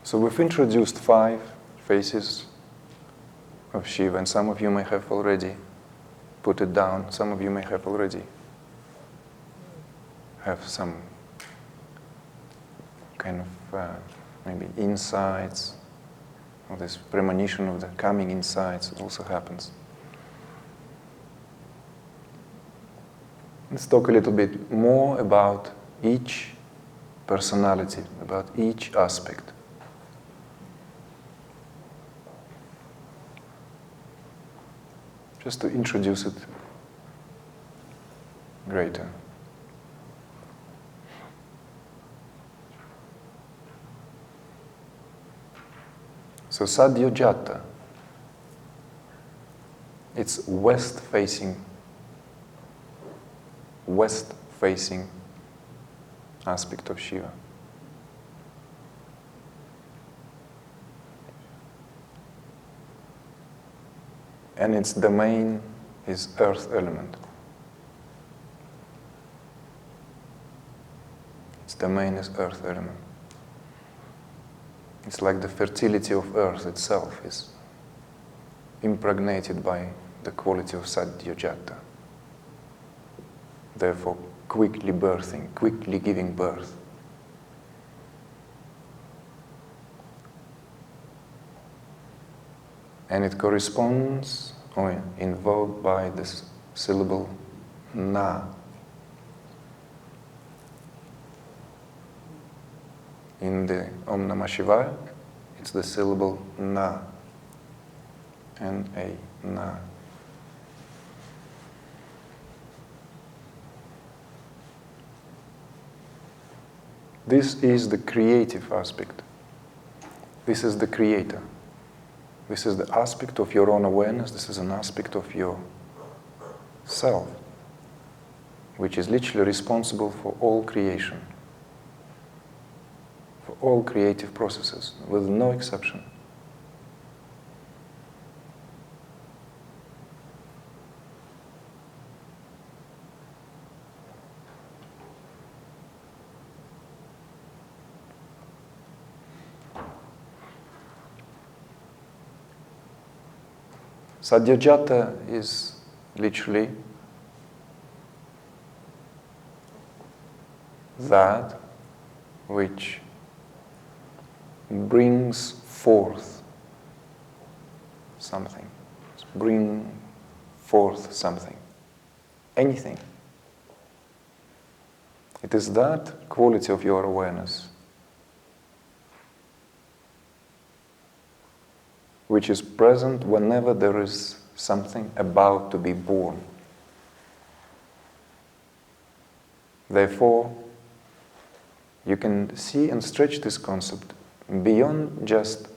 So we've introduced 5 faces of Shiva, and some of you may have already put it down. Some of you may have already have some kind of maybe insights, or this premonition of the coming insights. It also happens. Let's talk a little bit more about each personality, about each aspect. Just to introduce it greater. So Sadyojata, it's west-facing aspect of Shiva. And its domain is earth element. Its domain is earth element. It's like the fertility of earth itself is impregnated by the quality of Sadyojata. Therefore, quickly birthing, quickly giving birth. And it corresponds or invoked by this syllable na. In the Om Namah Shivaya, it's the syllable na. N-A, na. This is the creative aspect. This is the creator. This is the aspect of your own awareness. This is an aspect of your self, which is literally responsible for all creation, for all creative processes, with no exception. Sadyojata is literally that which brings forth something. Bring forth something. Anything. It is that quality of your awareness which is present whenever there is something about to be born. Therefore, you can see and stretch this concept beyond just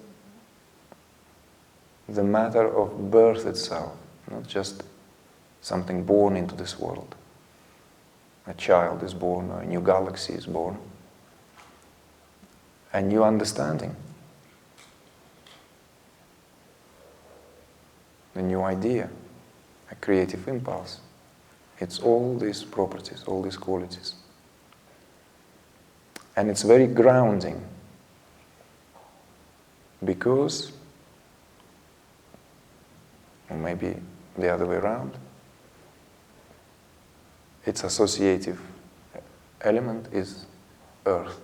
the matter of birth itself, not just something born into this world. A child is born, or a new galaxy is born, a new understanding, a new idea, a creative impulse. It's all these properties, all these qualities. And it's very grounding, because, or maybe the other way around, its associative element is earth.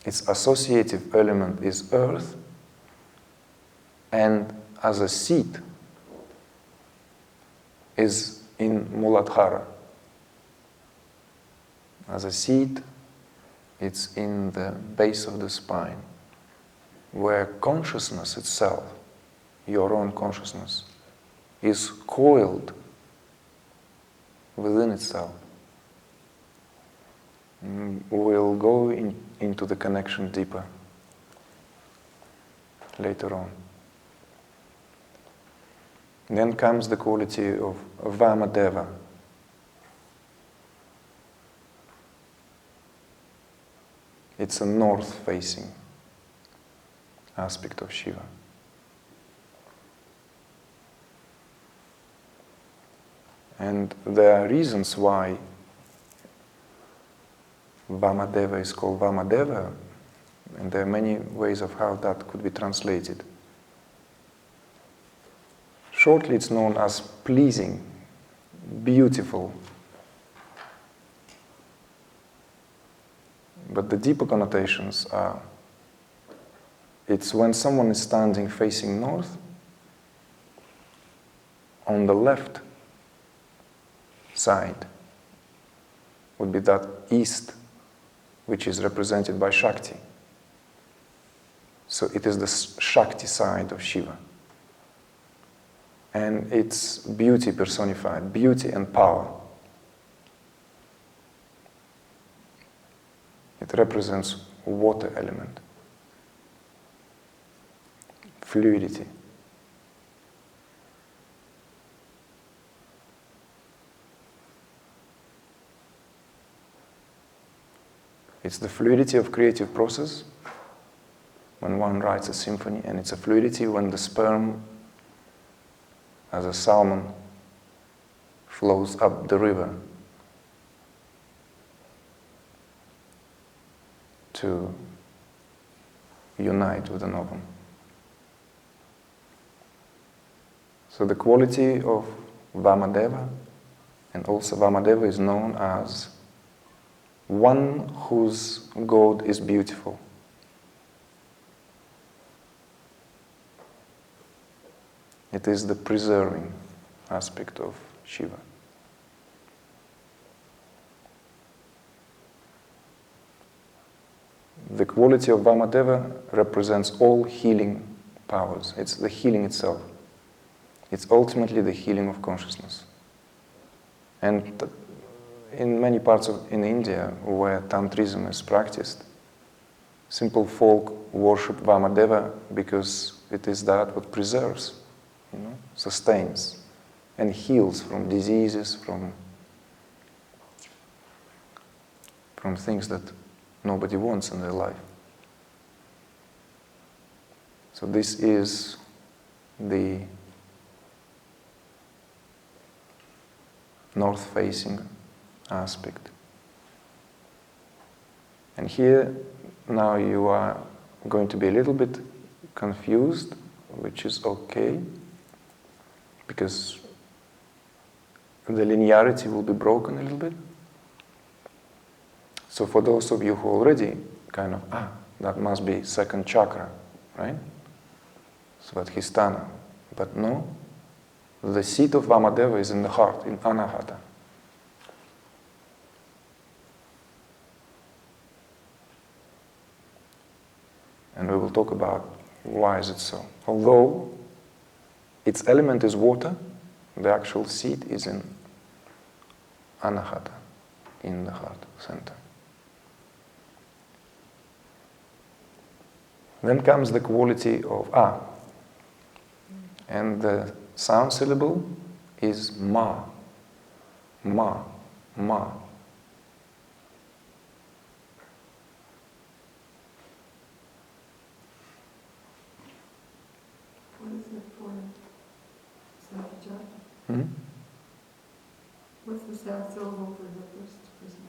Its associative element is earth, and as a seat is in Muladhara. As a seat, it's in the base of the spine, where consciousness itself, your own consciousness, is coiled within itself. We'll go into the connection deeper later on. Then comes the quality of Vamadeva. It's a north-facing aspect of Shiva. And there are reasons why Vamadeva is called Vamadeva, and there are many ways of how that could be translated. Shortly, it's known as pleasing, beautiful. But the deeper connotations are, it's when someone is standing facing north, on the left side would be that east, which is represented by Shakti. So it is the Shakti side of Shiva. And it's beauty personified, beauty and power. It represents water element, fluidity. It's the fluidity of creative process when one writes a symphony, and it's a fluidity when the sperm, as a salmon, flows up the river to unite with an ovum. So the quality of Vamadeva, and also Vamadeva is known as one whose god is beautiful. It is the preserving aspect of Shiva. The quality of Vamadeva represents all healing powers. It's the healing itself. It's ultimately the healing of consciousness. And in many parts in India where Tantrism is practiced, simple folk worship Vamadeva because it is that what preserves, sustains and heals from diseases, from things that nobody wants in their life. So this is the north-facing aspect. And here, now you are going to be a little bit confused, which is okay, because the linearity will be broken a little bit. So for those of you who already kind of, that must be second chakra, right? Svadhisthana. But no, the seat of Vamadeva is in the heart, in Anahata. And we will talk about why is it so. Although its element is water, the actual seat is in Anahata, in the heart center. Then comes the quality of A. And the sound syllable is Ma. Ma. Ma. What is it for Sadyojata? What's the sound syllable for the first person?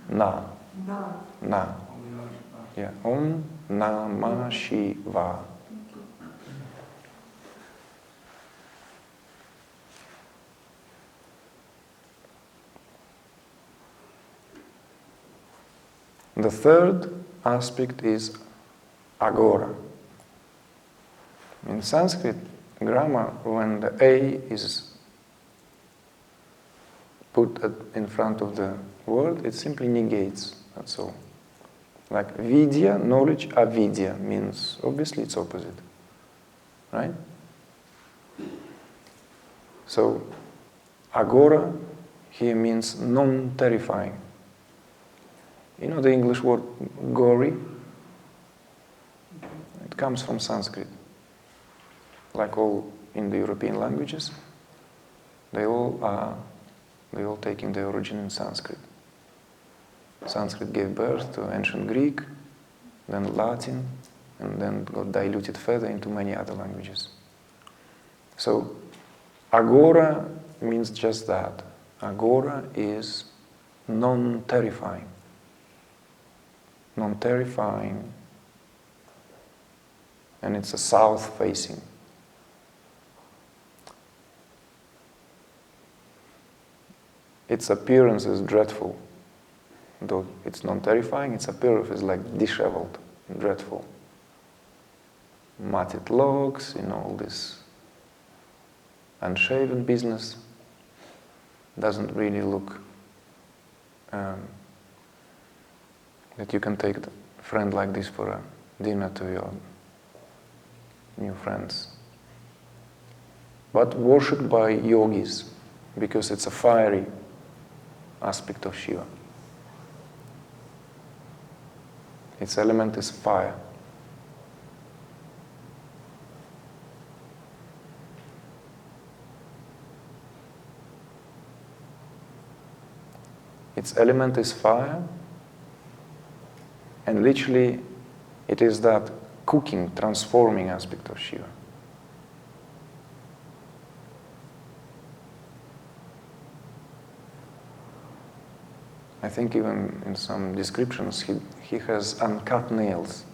Na. Na. Na. Yeah. Om Namah Shiva. The third aspect is Aghora. In Sanskrit grammar, when the A is put in front of the word, it simply negates, that's all. Like vidya, knowledge, avidya means, obviously it's opposite, right? So, Aghora here means non-terrifying. You know the English word gory? It comes from Sanskrit. Like all in the European languages, they all taking their origin in Sanskrit. Sanskrit gave birth to ancient Greek, then Latin, and then got diluted further into many other languages. So, Aghora means just that. Aghora is non-terrifying. non-terrifying, and it's a south-facing. Its appearance is dreadful. Though it's non-terrifying, its appearance is like disheveled, dreadful. Matted locks, all this unshaven business. Doesn't really look that you can take a friend like this for a dinner to your new friends. But worshipped by yogis, because it's a fiery aspect of Shiva. Its element is fire. Its element is fire, and literally it is that cooking, transforming aspect of Shiva. I think even in some descriptions he has uncut nails.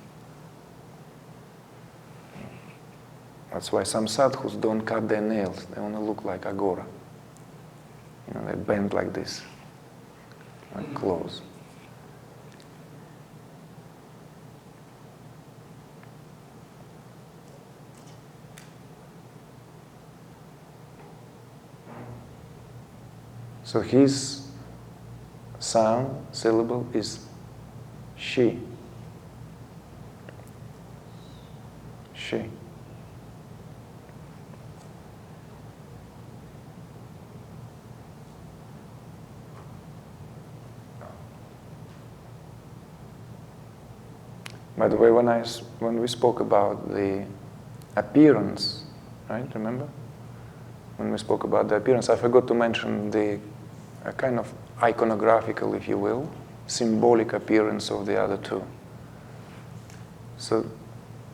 That's why some sadhus don't cut their nails. They want to look like Aghora. They bend like this, like clothes. So his sound, syllable is she. She. By the way, when we spoke about the appearance, right? Remember? When we spoke about the appearance, I forgot to mention the kind of iconographical, if you will, symbolic appearance of the other two. So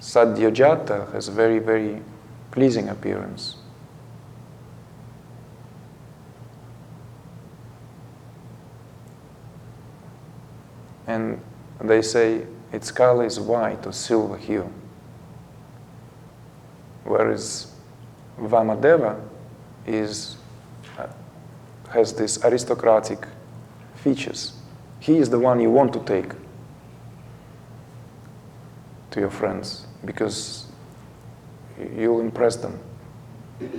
Sadyojata has a very, very pleasing appearance. And they say its color is white or silver hue. Whereas Vamadeva has these aristocratic features. He is the one you want to take to your friends because you'll impress them. He's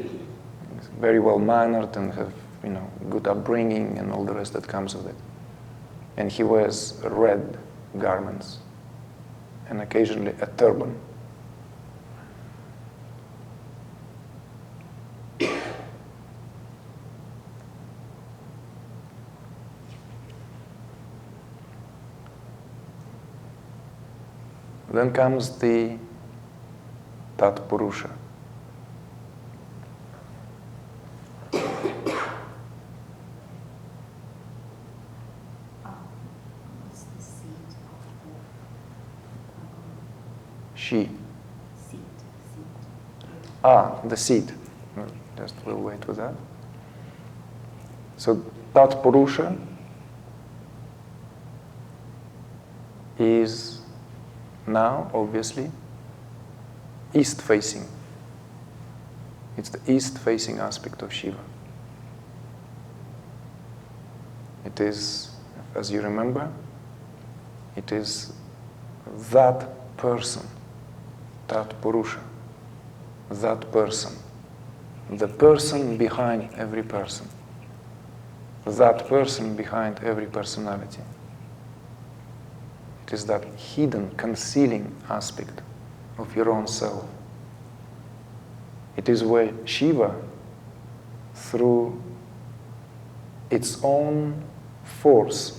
very well mannered and have good upbringing and all the rest that comes with it. And he wears red garments and occasionally a turban. Then comes the Tatpurusha. What's the seat of She. Seat. The seat. Just we'll wait with that. So Tatpurusha is now, obviously, east-facing. It's the east-facing aspect of Shiva. It is, as you remember, it is that person, Tatpurusha, that person, the person behind every person, that person behind every personality. It is that hidden, concealing aspect of your own self. It is where Shiva, through its own force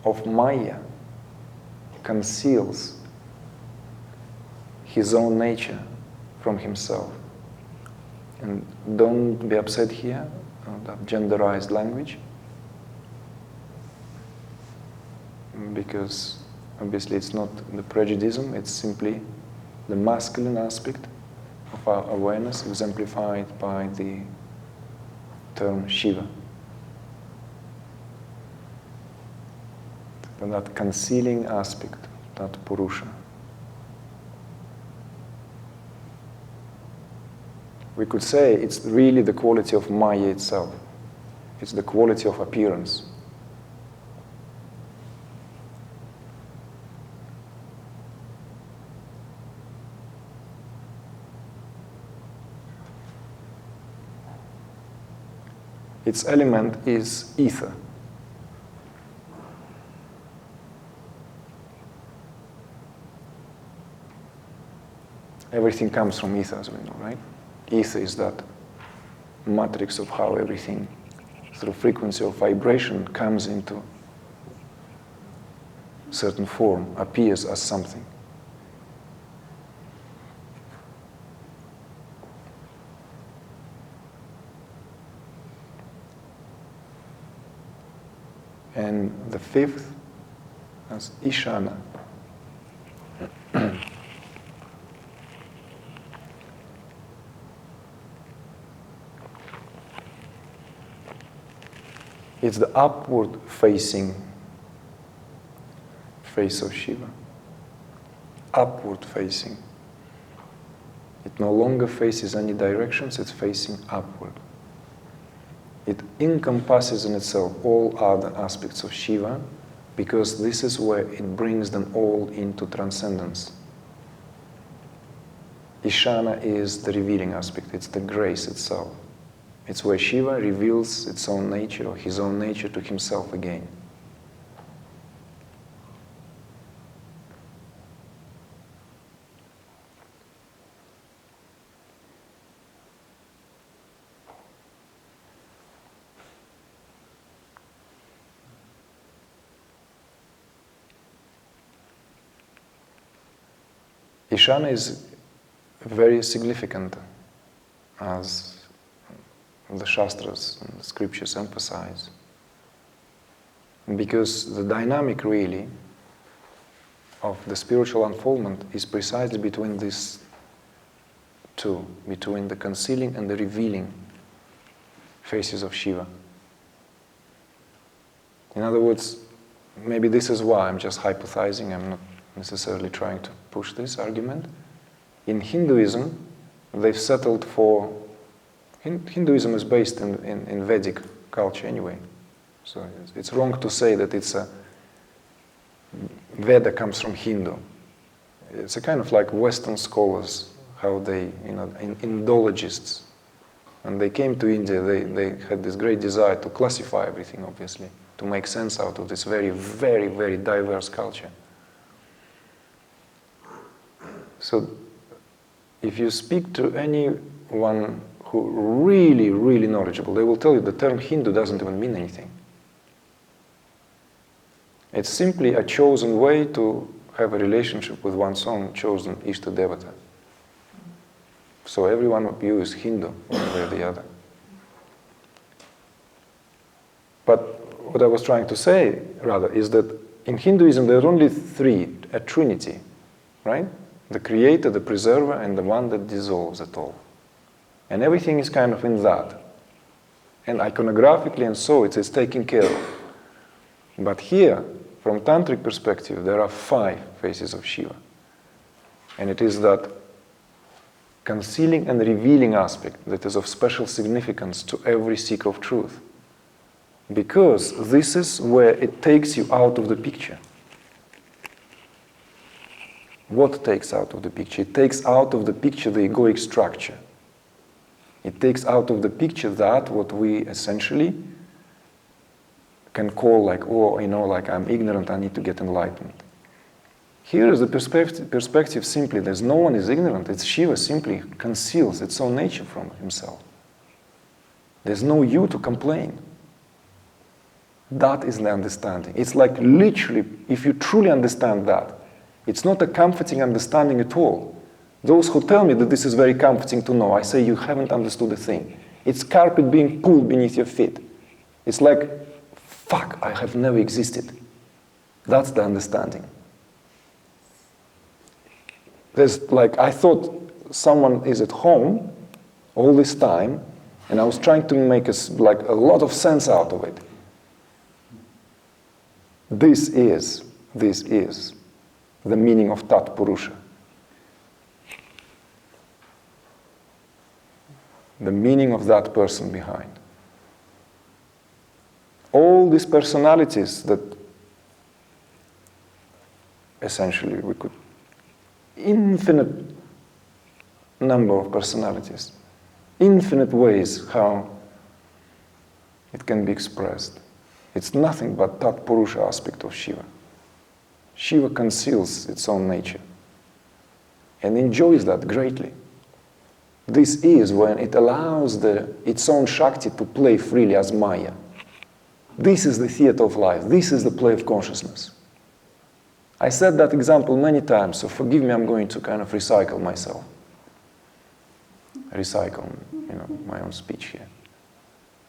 of Maya, conceals his own nature from himself. And don't be upset here, that genderized language, because obviously it's not the prejudice, it's simply the masculine aspect of our awareness exemplified by the term Shiva. And that concealing aspect Tatpurusha. We could say it's really the quality of Maya itself. It's the quality of appearance. Its element is ether. Everything comes from ether, as we know, right? Ether is that matrix of how everything, through frequency or vibration, comes into certain form, appears as something. And the fifth is Ishana. It's the upward facing face of Shiva. Upward facing. It no longer faces any directions, it's facing upward. It encompasses in itself all other aspects of Shiva, because this is where it brings them all into transcendence. Ishana is the revealing aspect, it's the grace itself. It's where Shiva reveals its own nature, or his own nature, to himself again. Ishana is very significant, as the Shastras and the scriptures emphasize, because the dynamic really of the spiritual unfoldment is precisely between these two, between the concealing and the revealing faces of Shiva. In other words, maybe this is why I'm just hypothesizing, I'm not necessarily trying to push this argument. In Hinduism, they've settled for Hinduism is based in Vedic culture anyway. So it's wrong to say that it's a Veda comes from Hindu. It's a kind of like Western scholars, how they, Indologists. When they came to India, they had this great desire to classify everything, obviously, to make sense out of this very, very, very diverse culture. So if you speak to anyone who really, really knowledgeable, they will tell you the term Hindu doesn't even mean anything. It's simply a chosen way to have a relationship with one's own chosen Ishta Devata. So every one of you is Hindu, one way or the other. But what I was trying to say, rather, is that in Hinduism there are only three, a trinity, right? The creator, the preserver, and the one that dissolves it all. And everything is kind of in that. And iconographically and so it's taken care of. But here, from Tantric perspective, there are 5 faces of Shiva. And it is that concealing and revealing aspect that is of special significance to every seeker of truth. Because this is where it takes you out of the picture. What takes out of the picture? It takes out of the picture the egoic structure. It takes out of the picture that what we essentially can call like, like I'm ignorant, I need to get enlightened. Here is the perspective simply, there's no one is ignorant, it's Shiva simply conceals its own nature from himself. There's no you to complain. That is the understanding. It's like literally, if you truly understand that, it's not a comforting understanding at all. Those who tell me that this is very comforting to know, I say you haven't understood a thing. It's carpet being pulled beneath your feet. It's like, fuck, I have never existed. That's the understanding. There's like, I thought someone is at home all this time, and I was trying to make a lot of sense out of it. This is the meaning of Tatpurusha. The meaning of that person behind. All these personalities that essentially we could, infinite number of personalities, infinite ways how it can be expressed. It's nothing but Tatpurusha aspect of Shiva. Shiva conceals its own nature and enjoys that greatly. This is when it allows its own Shakti to play freely as Maya. This is the theater of life. This is the play of consciousness. I said that example many times, so forgive me, I'm going to kind of recycle myself. Recycle, my own speech here.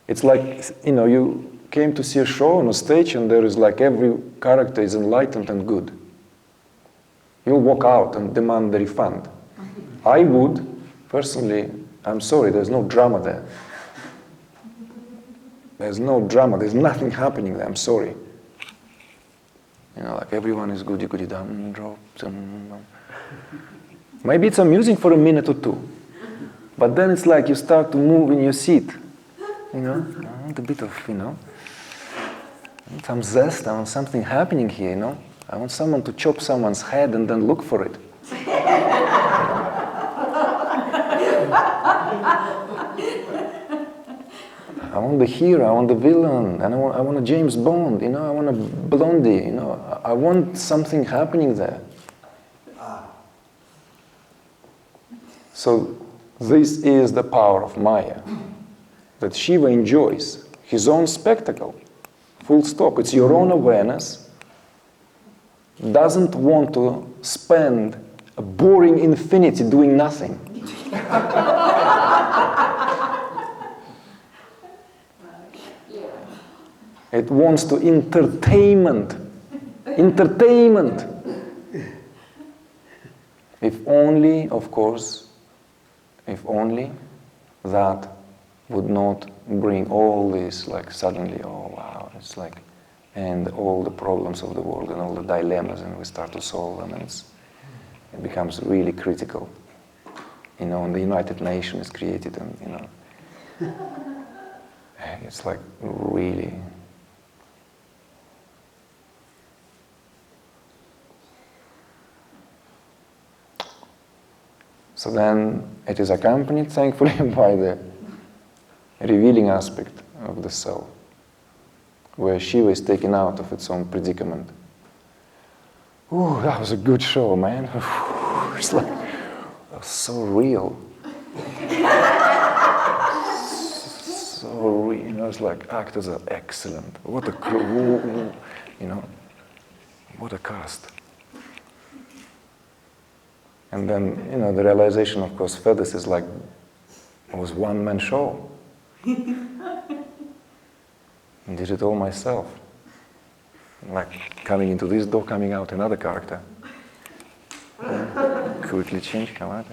It's like, you came to see a show on a stage and there is like every character is enlightened and good. You'll walk out and demand the refund. I would, personally, I'm sorry, there's no drama there. There's no drama, there's nothing happening there, I'm sorry. Like everyone is goody-goody dum, drop, maybe it's amusing for a minute or two, but then it's like you start to move in your seat. I want a bit of, some zest, I want something happening here, I want someone to chop someone's head and then look for it. I want the hero, I want the villain, and I want a James Bond, I want a Blondie, I want something happening there. So this is the power of Maya, that Shiva enjoys his own spectacle, full stop. It's your own awareness, doesn't want to spend a boring infinity doing nothing. It wants to entertainment. If only, of course, if only that would not bring all this, like suddenly, oh wow, it's like, and all the problems of the world and all the dilemmas, and we start to solve them, and it becomes really critical. And the United Nations is created, and it's like really. So then it is accompanied, thankfully, by the revealing aspect of the self, where Shiva is taken out of its own predicament. Ooh, that was a good show, man. It's like, that was so real. So real. It's like, actors are excellent. What a crew, what a cast. And then, the realization, of course, further is like, it was one-man show. I did it all myself. Like coming into this door, coming out another character. Quickly change, come out.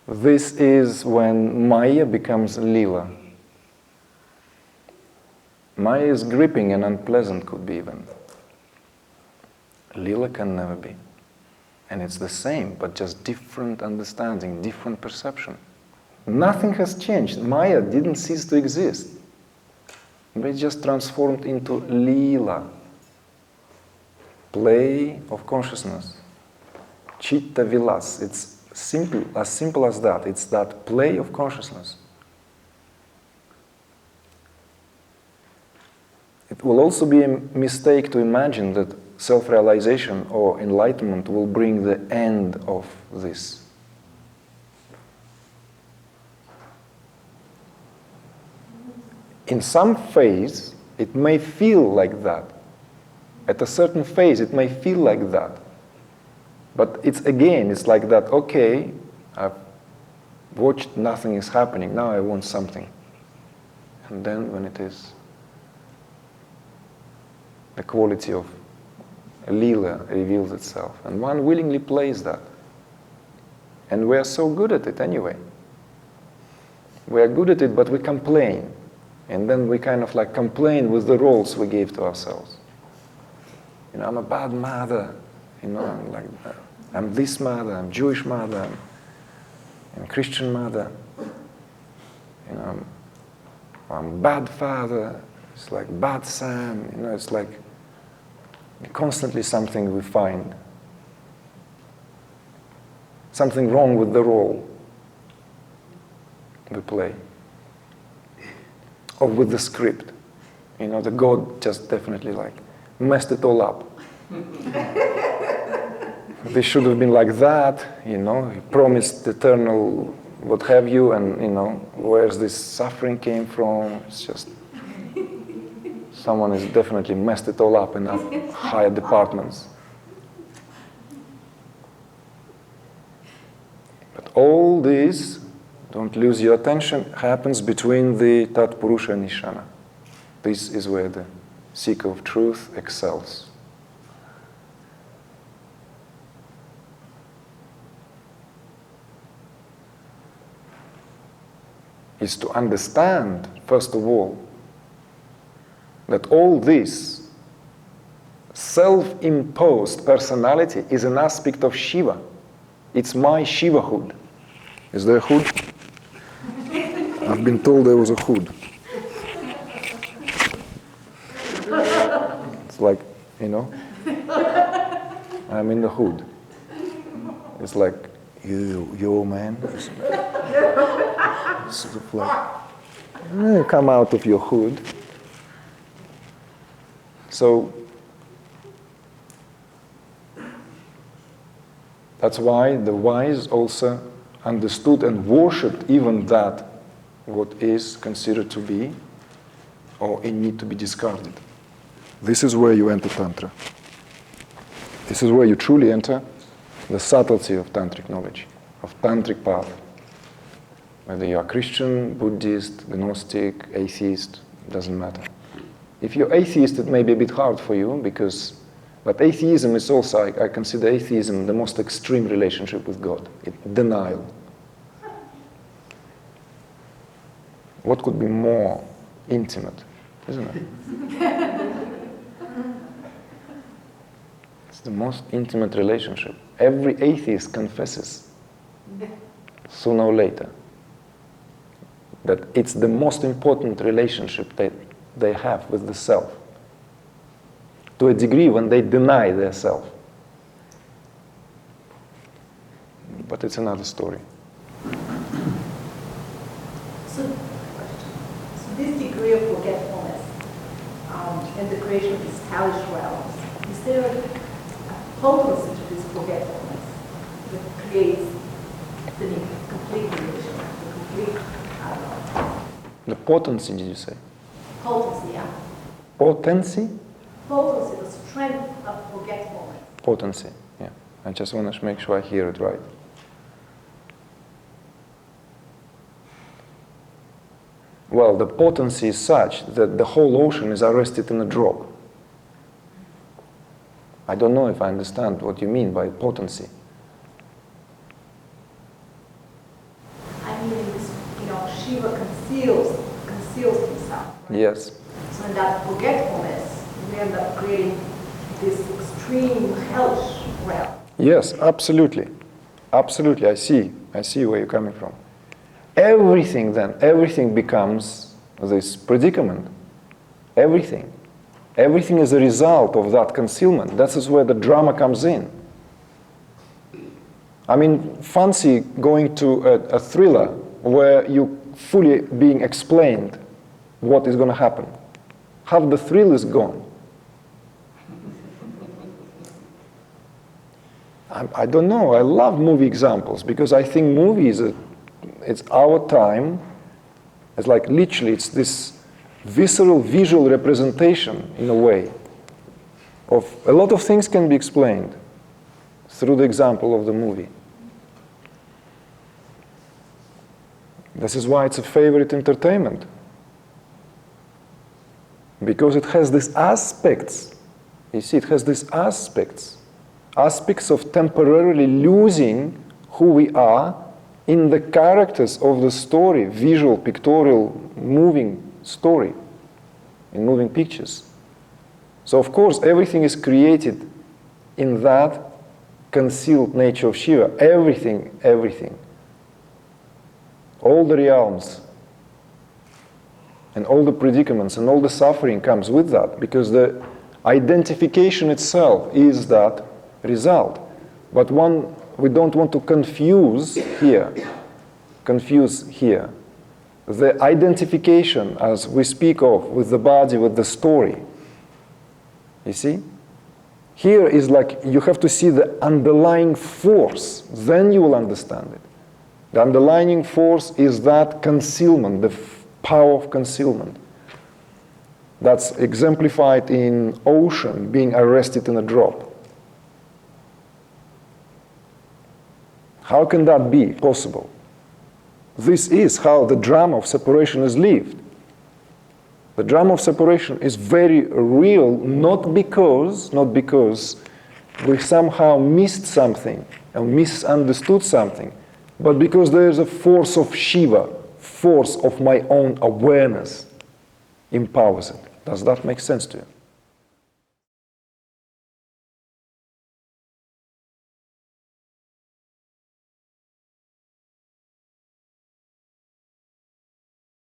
This is when Maya becomes Lila. Maya is gripping and unpleasant, could be even. Lila can never be. And it's the same, but just different understanding, different perception. Nothing has changed. Maya didn't cease to exist. But it just transformed into Lila. Play of consciousness. Chitta vilas. It's simple as that. It's that play of consciousness. It will also be a mistake to imagine that self-realization or enlightenment will bring the end of this. In some phase, it may feel like that. At a certain phase, it may feel like that. But it's like that, okay, I've watched, nothing is happening, now I want something. And then when it is the quality of Lila reveals itself, and one willingly plays that. And we are so good at it anyway. We are good at it, but we complain. And then we kind of like complain with the roles we gave to ourselves. I'm a bad mother, I'm like, I'm this mother, I'm Jewish mother, I'm Christian mother, I'm bad father, it's like bad son, it's like constantly something we find. Something wrong with the role we play. Or with the script. The God just definitely like messed it all up. They should have been like that, he promised eternal what have you, and where's this suffering came from. It's just someone has definitely messed it all up in higher departments. But all this, don't lose your attention, happens between the Tatpurusha and Ishana. This is where the seeker of truth excels. Is to understand, first of all, that all this self-imposed personality is an aspect of Shiva. It's my Shiva-hood. Is there a hood? I've been told there was a hood. It's like, I'm in the hood. It's like, yo man. Sort of like, come out of your hood. So, that's why the wise also understood and worshipped even that what is considered to be or in need to be discarded. This is where you enter Tantra. This is where you truly enter the subtlety of Tantric knowledge, of Tantric path. Whether you are Christian, Buddhist, Gnostic, atheist, doesn't matter. If you're atheist, it may be a bit hard for you but atheism is also, I consider atheism the most extreme relationship with God. Denial. What could be more intimate, isn't it? It's the most intimate relationship. Every atheist confesses, sooner or later, that it's the most important relationship that they have with the self, to a degree when they deny their self. But it's another story. So this degree of forgetfulness and the creation of these hellish realms, is there a potency to this forgetfulness that creates the complete relation, the complete, The potency, did you say? potency, yeah. Potency? Potency, the strength of forgetfulness. Potency, yeah. I just want to make sure I hear it right. Well, the potency is such that the whole ocean is arrested in a drop. I don't know if I understand what you mean by potency. I mean, this, Shiva conceals himself. Yes. So in that forgetfulness, we end up creating this extreme hellish realm. Yes, absolutely. Absolutely, I see where you're coming from. Everything becomes this predicament. Everything is a result of that concealment. That is where the drama comes in. I mean, fancy going to a thriller where you fully being explained what is going to happen. Half the thrill is gone. I don't know, I love movie examples because I think movies, it's our time. It's like literally, it's this visceral visual representation in a way of a lot of things can be explained through the example of the movie. This is why it's a favorite entertainment. Because it has these aspects. You see, it has these aspects of temporarily losing who we are in the characters of the story, visual, pictorial, moving story, in moving pictures. So of course, everything is created in that concealed nature of Shiva. Everything, everything. All the realms and all the predicaments and all the suffering comes with that, because the identification itself is that result. But we don't want to confuse here. The identification, as we speak of, with the body, with the story. You see? Here is like you have to see the underlying force, then you will understand it. The underlying force is that concealment, the power of concealment. That's exemplified in ocean being arrested in a drop. How can that be possible? This is how the drama of separation is lived. The drama of separation is very real, not because we somehow missed something and misunderstood something, but because there is a force of Shiva, force of my own awareness, empowers it. Does that make sense to you?